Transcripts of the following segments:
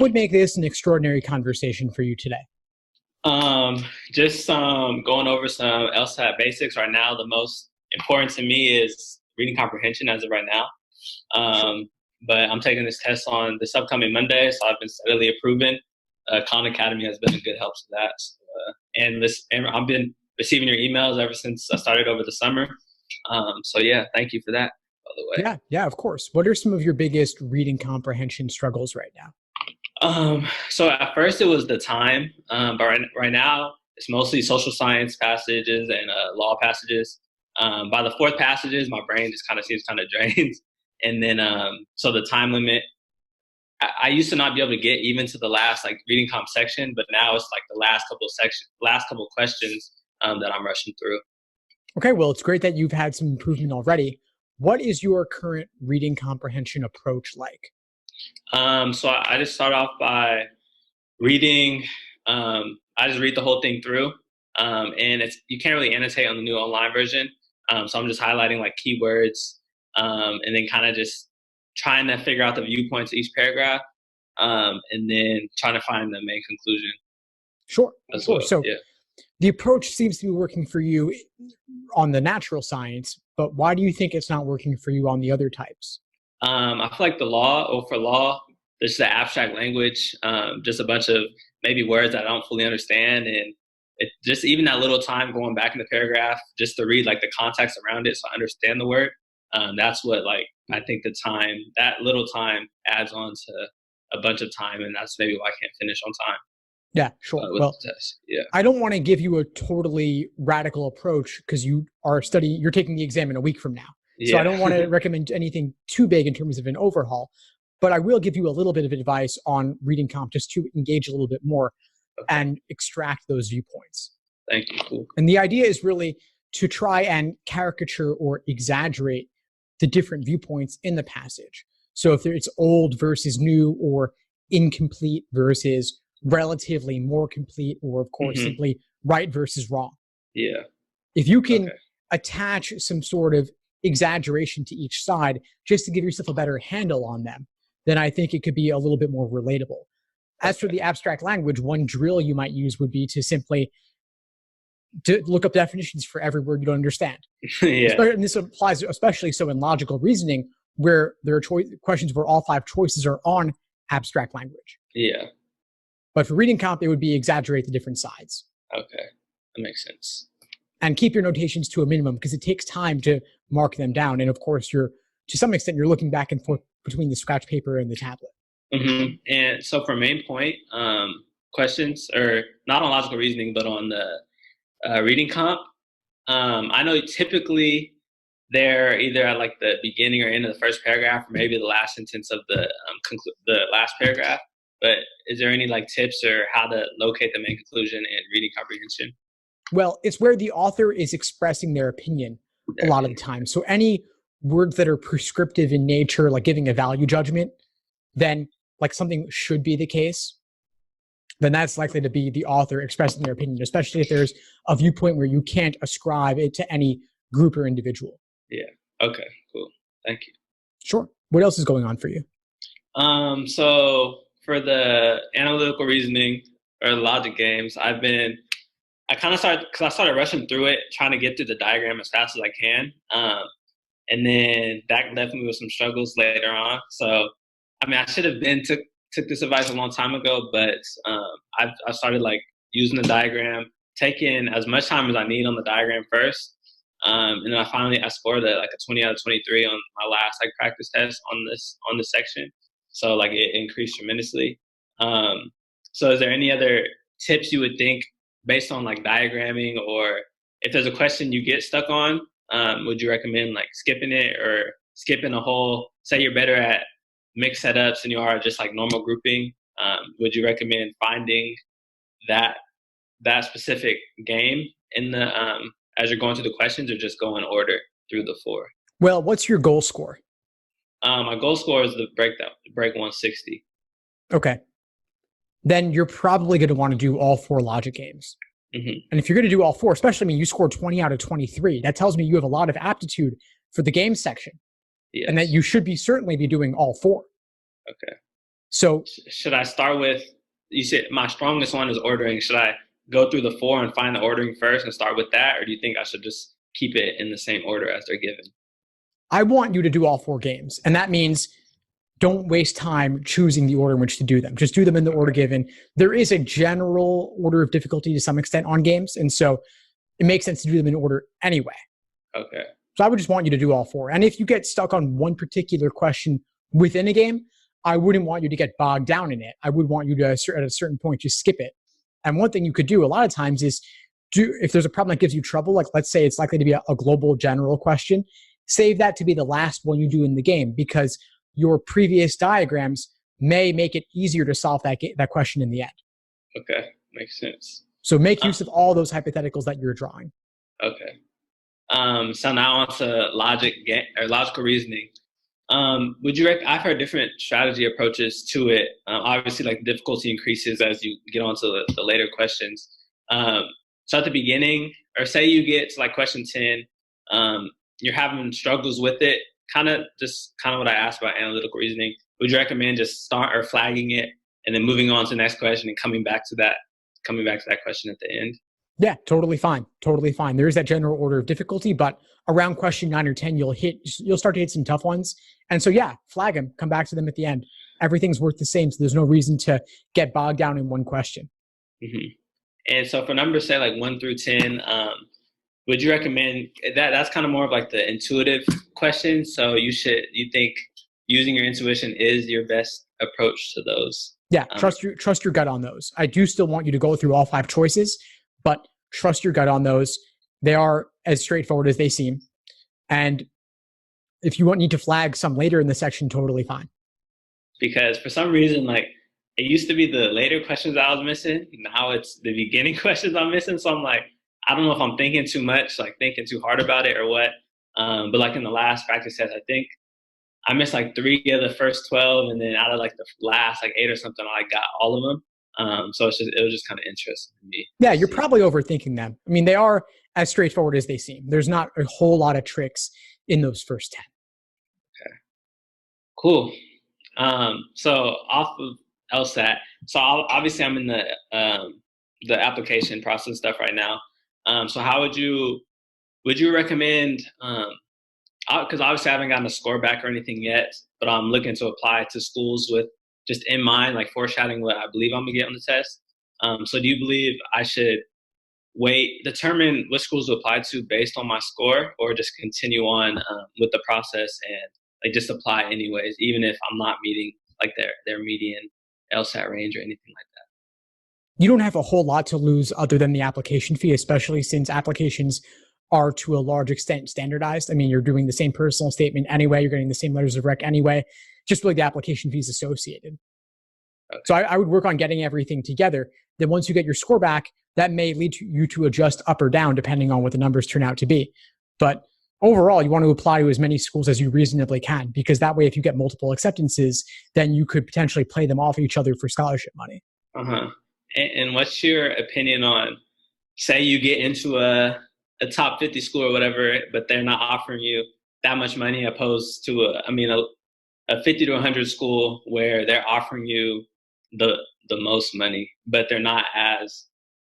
would make this an extraordinary conversation for you today? Just going over some LSAT basics right now. The most important to me is reading comprehension as of right now. But I'm taking this test on this upcoming Monday, so I've been steadily improving. Khan Academy has been a good help to that. And I've been receiving your emails ever since I started over the summer. So yeah, thank you for that, by the way. Yeah, of course. What are some of your biggest reading comprehension struggles right now? So at first it was the time, but right now it's mostly social science passages and law passages. By the fourth passages, my brain just kind of seems kind of drained. And then, so the time limit, I used to not be able to get even to the last like reading comp section, but now it's like the last couple questions that I'm rushing through. Okay, well, it's great that you've had some improvement already. What is your current reading comprehension approach like? So I just start off by reading. I just read the whole thing through, and you can't really annotate on the new online version. So I'm just highlighting like keywords, and then kind of just trying to figure out the viewpoints of each paragraph, and then trying to find the main conclusion. Sure. Well. So yeah. The approach seems to be working for you on the natural science, but why do you think it's not working for you on the other types? I feel like for law, there's the abstract language, just a bunch of maybe words that I don't fully understand. And it just even that little time going back in the paragraph just to read like the context around it so I understand the word. That's what like I think that little time adds on to a bunch of time. And that's maybe why I can't finish on time. Yeah, sure. With the test. Yeah. I don't want to give you a totally radical approach because you're taking the exam in a week from now. So I don't want to recommend anything too big in terms of an overhaul, but I will give you a little bit of advice on reading comp just to engage a little bit more and extract those viewpoints. Thank you. Cool. And the idea is really to try and caricature or exaggerate the different viewpoints in the passage. So if it's old versus new or incomplete versus relatively more complete, or of course simply right versus wrong. Yeah. If you can attach some sort of exaggeration to each side just to give yourself a better handle on them, then I think it could be a little bit more relatable. As for the abstract language, one drill you might use would be to simply to look up definitions for every word you don't understand. And this applies especially so in logical reasoning, where there are questions where all 5 choices are on abstract language. Yeah. But for reading comp, it would be exaggerate the different sides. Okay, that makes sense. And keep your notations to a minimum because it takes time to mark them down. And of course, to some extent, you're looking back and forth between the scratch paper and the tablet. And so for main point questions, or not on logical reasoning, but on the reading comp, I know typically they're either at like the beginning or end of the first paragraph, or maybe the last sentence of the last paragraph. But is there any like tips or how to locate the main conclusion in reading comprehension? Well, it's where the author is expressing their opinion a lot of the time. So any words that are prescriptive in nature, like giving a value judgment, then like something should be the case, then that's likely to be the author expressing their opinion, especially if there's a viewpoint where you can't ascribe it to any group or individual. Yeah. Okay, cool. Thank you. Sure. What else is going on for you? So for the analytical reasoning or logic games, I started rushing through it, trying to get through the diagram as fast as I can. And then that left me with some struggles later on. So, I mean, I should have took this advice a long time ago, but I started like using the diagram, taking as much time as I need on the diagram first. And then I scored like a 20 out of 23 on my last like practice test on this section. So like it increased tremendously. So is there any other tips you would think based on like diagramming, or if there's a question you get stuck on, would you recommend like skipping it or skipping a whole, say you're better at mixed setups than you are just like normal grouping? Would you recommend finding that specific game in the, as you're going through the questions, or just go in order through the 4? Well, what's your goal score? My goal score is the break 160. Okay. Then you're probably going to want to do all 4 logic games. And if you're going to do all 4, especially, I mean, you scored 20 out of 23, that tells me you have a lot of aptitude for the game section. Yes. And that you should certainly be doing all 4. Okay. So should I start with, you said my strongest one is ordering. Should I go through the 4 and find the ordering first and start with that? Or do you think I should just keep it in the same order as they're given? I want you to do all 4 games. And that means don't waste time choosing the order in which to do them. Just do them in the order given. There is a general order of difficulty to some extent on games. And so it makes sense to do them in order anyway. Okay. So I would just want you to do all 4. And if you get stuck on one particular question within a game, I wouldn't want you to get bogged down in it. I would want you to, at a certain point, just skip it. And one thing you could do a lot of times is if there's a problem that gives you trouble, like let's say it's likely to be a global general question, save that to be the last one you do in the game, because your previous diagrams may make it easier to solve that question in the end. Okay, makes sense. So make use of all those hypotheticals that you're drawing. Okay. So now on to logical reasoning. I've heard different strategy approaches to it. Obviously, like difficulty increases as you get onto the later questions. So at the beginning, or say you get to like question 10, you're having struggles with it, kind of what I asked about analytical reasoning. Would you recommend just start or flagging it and then moving on to the next question and coming back to that question at the end? Yeah, totally fine. Totally fine. There is that general order of difficulty, but around question 9 or 10, you'll start to hit some tough ones. And so, yeah, flag them, come back to them at the end. Everything's worth the same. So there's no reason to get bogged down in one question. Mm-hmm. And so for numbers, say like 1 through 10, would you recommend that's kind of more of like the intuitive question? So you think using your intuition is your best approach to those? Yeah, trust your gut on those. I do still want you to go through all 5 choices, but trust your gut on those. They are as straightforward as they seem. And if you need to flag some later in the section, totally fine. Because for some reason, like it used to be the later questions I was missing. Now it's the beginning questions I'm missing. So I'm like, I don't know if I'm thinking too much, like thinking too hard about it or what. But like in the last practice test, I think I missed like 3 of the first 12. And then out of like the last like 8 or something, I got all of them. So it was just kind of interesting to me. Yeah, you're probably overthinking them. I mean, they are as straightforward as they seem. There's not a whole lot of tricks in those first 10. Okay. Cool. So off of LSAT, so obviously I'm in the application process stuff right now. So how would you recommend, because obviously I haven't gotten a score back or anything yet, but I'm looking to apply to schools with just in mind, like foreshadowing what I believe I'm gonna get on the test. So do you believe I should determine which schools to apply to based on my score, or just continue on with the process and like just apply anyways, even if I'm not meeting like their median LSAT range or anything like that? You don't have a whole lot to lose other than the application fee, especially since applications are to a large extent standardized. I mean, you're doing the same personal statement anyway. You're getting the same letters of rec anyway. Just really the application fees associated. Okay. So I would work on getting everything together. Then once you get your score back, that may lead you to adjust up or down depending on what the numbers turn out to be. But overall, you want to apply to as many schools as you reasonably can, because that way, if you get multiple acceptances, then you could potentially play them off each other for scholarship money. Uh-huh. And what's your opinion on, say you get into a top 50 school or whatever, but they're not offering you that much money opposed to a 50 to 100 school where they're offering you the most money, but they're not as,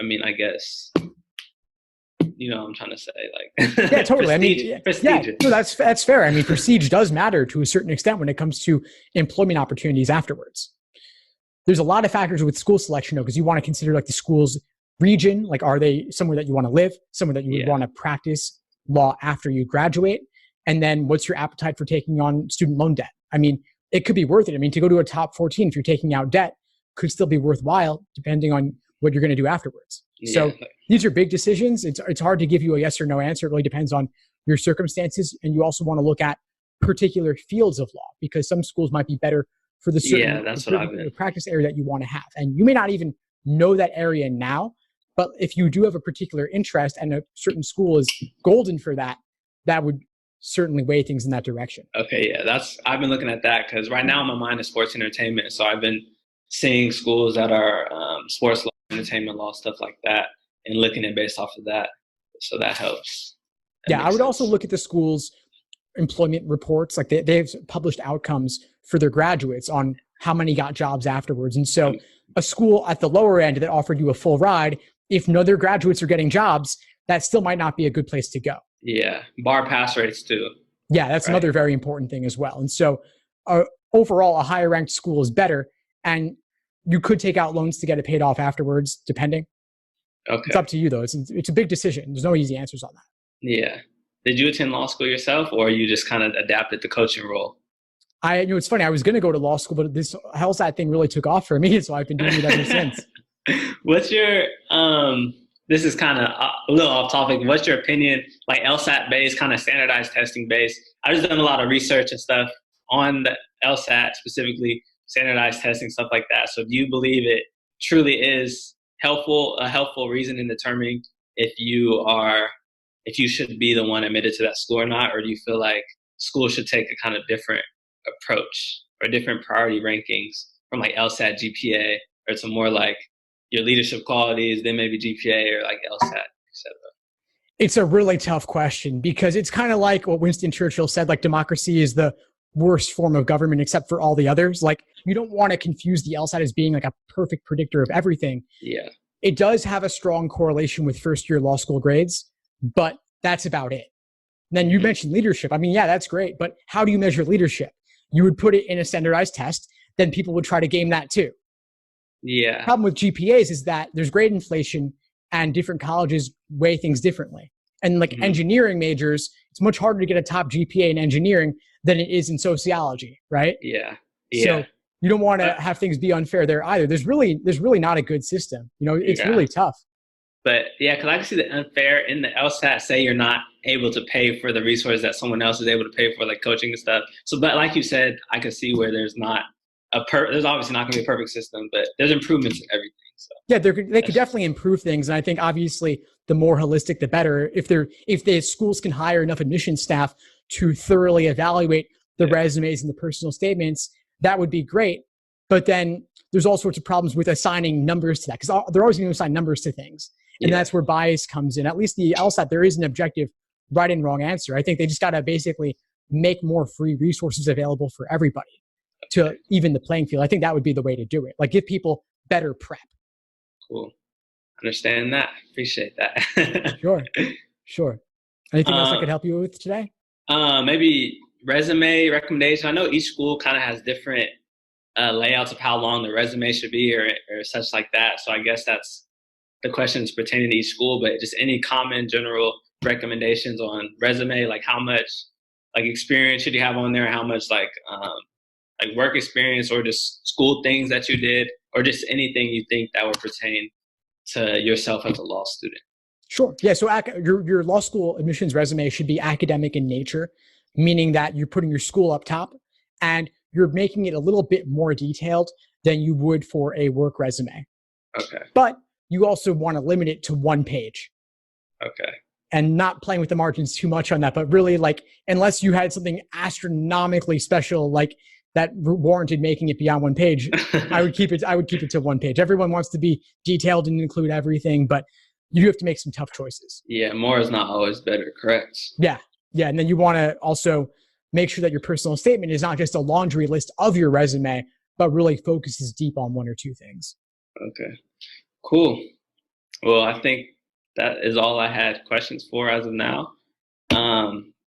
I guess, you know what I'm trying to say, like yeah, totally. Prestige. Yeah, no, that's fair. I mean, prestige does matter to a certain extent when it comes to employment opportunities afterwards. There's a lot of factors with school selection, though, because you want to consider like the school's region, like are they somewhere that you want to live, somewhere that you would want to practice law after you graduate, and then what's your appetite for taking on student loan debt? I mean, it could be worth it. I mean, to go to a top 14 if you're taking out debt could still be worthwhile depending on what you're going to do afterwards. So these are big decisions. It's hard to give you a yes or no answer. It really depends on your circumstances. And you also want to look at particular fields of law, because some schools might be better for the certain practice area that you want to have. And you may not even know that area now, but if you do have a particular interest and a certain school is golden for that, that would certainly weigh things in that direction. Okay, yeah, I've been looking at that because right now my mind is sports entertainment. So I've been seeing schools that are sports law, entertainment law, stuff like that, and looking at based off of that. So that helps. I would also look at the school's employment reports. Like they've published outcomes for their graduates on how many got jobs afterwards. And so a school at the lower end that offered you a full ride, if no other graduates are getting jobs, that still might not be a good place to go. Yeah. Bar pass rates too. Yeah, that's another very important thing as well. And so overall, a higher ranked school is better. And you could take out loans to get it paid off afterwards, depending. Okay. It's up to you, though. It's a big decision. There's no easy answers on that. Yeah. Did you attend law school yourself, or you just kind of adapted the coaching role? It's funny. I was going to go to law school, but this LSAT thing really took off for me. So I've been doing it ever since. What's your, this is kind of a little off topic. What's your opinion, like LSAT based, kind of standardized testing based? I've just done a lot of research and stuff on the LSAT, specifically standardized testing, stuff like that. So do you believe it truly is a helpful reason in determining if you should be the one admitted to that school or not? Or do you feel like schools should take a kind of different approach or different priority rankings from like LSAT, GPA, or to more like your leadership qualities, then maybe GPA or like LSAT, etc.? It's a really tough question because it's kind of like what Winston Churchill said, like democracy is the worst form of government except for all the others. Like you don't want to confuse the LSAT as being like a perfect predictor of everything. Yeah. It does have a strong correlation with first year law school grades, but that's about it. Then you mentioned leadership. I mean, yeah, that's great, but how do you measure leadership? You would put it in a standardized test, then people would try to game that too. Yeah. The problem with GPAs is that there's grade inflation and different colleges weigh things differently. And like engineering majors, it's much harder to get a top GPA in engineering than it is in sociology, right? Yeah. So you don't want to have things be unfair there either. There's really not a good system. It's really tough. But yeah, because I can see the unfair in the LSAT. Say you're not able to pay for the resources that someone else is able to pay for, like coaching and stuff. So, but like you said, I can see where there's not there's obviously not going to be a perfect system, but there's improvements in everything. So yeah, they could definitely improve things, and I think obviously the more holistic, the better. If the schools can hire enough admissions staff to thoroughly evaluate the resumes and the personal statements, that would be great. But then there's all sorts of problems with assigning numbers to that because they're always going to assign numbers to things. And that's where bias comes in. At least the LSAT, there is an objective right and wrong answer. I think they just got to basically make more free resources available for everybody to even the playing field. I think that would be the way to do it. Like give people better prep. Cool. Understand that. Appreciate that. Sure. Anything else I could help you with today? Maybe resume recommendation. I know each school kind of has different layouts of how long the resume should be or such like that. So I guess that's the questions pertaining to each school, but just any common general recommendations on resume, like how much like experience should you have on there, how much like work experience or just school things that you did, or just anything you think that would pertain to yourself as a law student. Sure. Yeah. So your law school admissions resume should be academic in nature, meaning that you're putting your school up top and you're making it a little bit more detailed than you would for a work resume. Okay. But you also want to limit it to one page. Okay. And not playing with the margins too much on that, but really like, unless you had something astronomically special, like that warranted making it beyond one page, I would keep it to one page. Everyone wants to be detailed and include everything, but you have to make some tough choices. Yeah. More is not always better. Correct. Yeah. Yeah. And then you want to also make sure that your personal statement is not just a laundry list of your resume, but really focuses deep on one or two things. Okay. Cool. Well, I think that is all I had questions for as of now.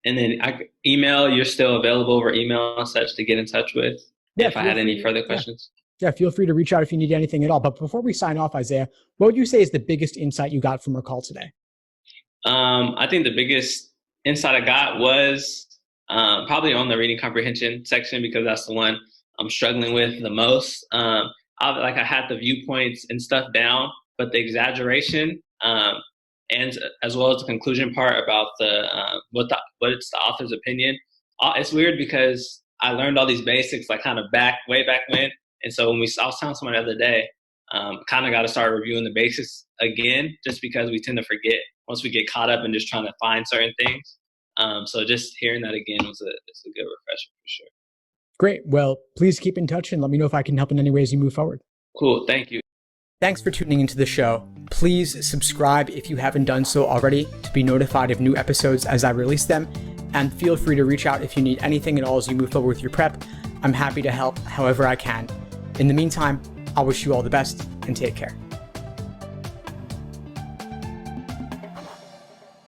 And then email, you're still available over email and such to get in touch with if I had any further questions. Yeah, feel free to reach out if you need anything at all. But before we sign off, Isaiah, what would you say is the biggest insight you got from our call today? I think the biggest insight I got was probably on the reading comprehension section, because that's the one I'm struggling with the most. I had the viewpoints and stuff down, but the exaggeration and as well as the conclusion part about what's the author's opinion. It's weird because I learned all these basics like kind of way back when. And so when I was telling someone the other day, kind of got to start reviewing the basics again, just because we tend to forget once we get caught up in just trying to find certain things. So just hearing that again was a good refresher for sure. Great. Well, please keep in touch and let me know if I can help in any ways you move forward. Cool. Thank you. Thanks for tuning into the show. Please subscribe if you haven't done so already to be notified of new episodes as I release them. And feel free to reach out if you need anything at all as you move forward with your prep. I'm happy to help however I can. In the meantime, I'll wish you all the best and take care.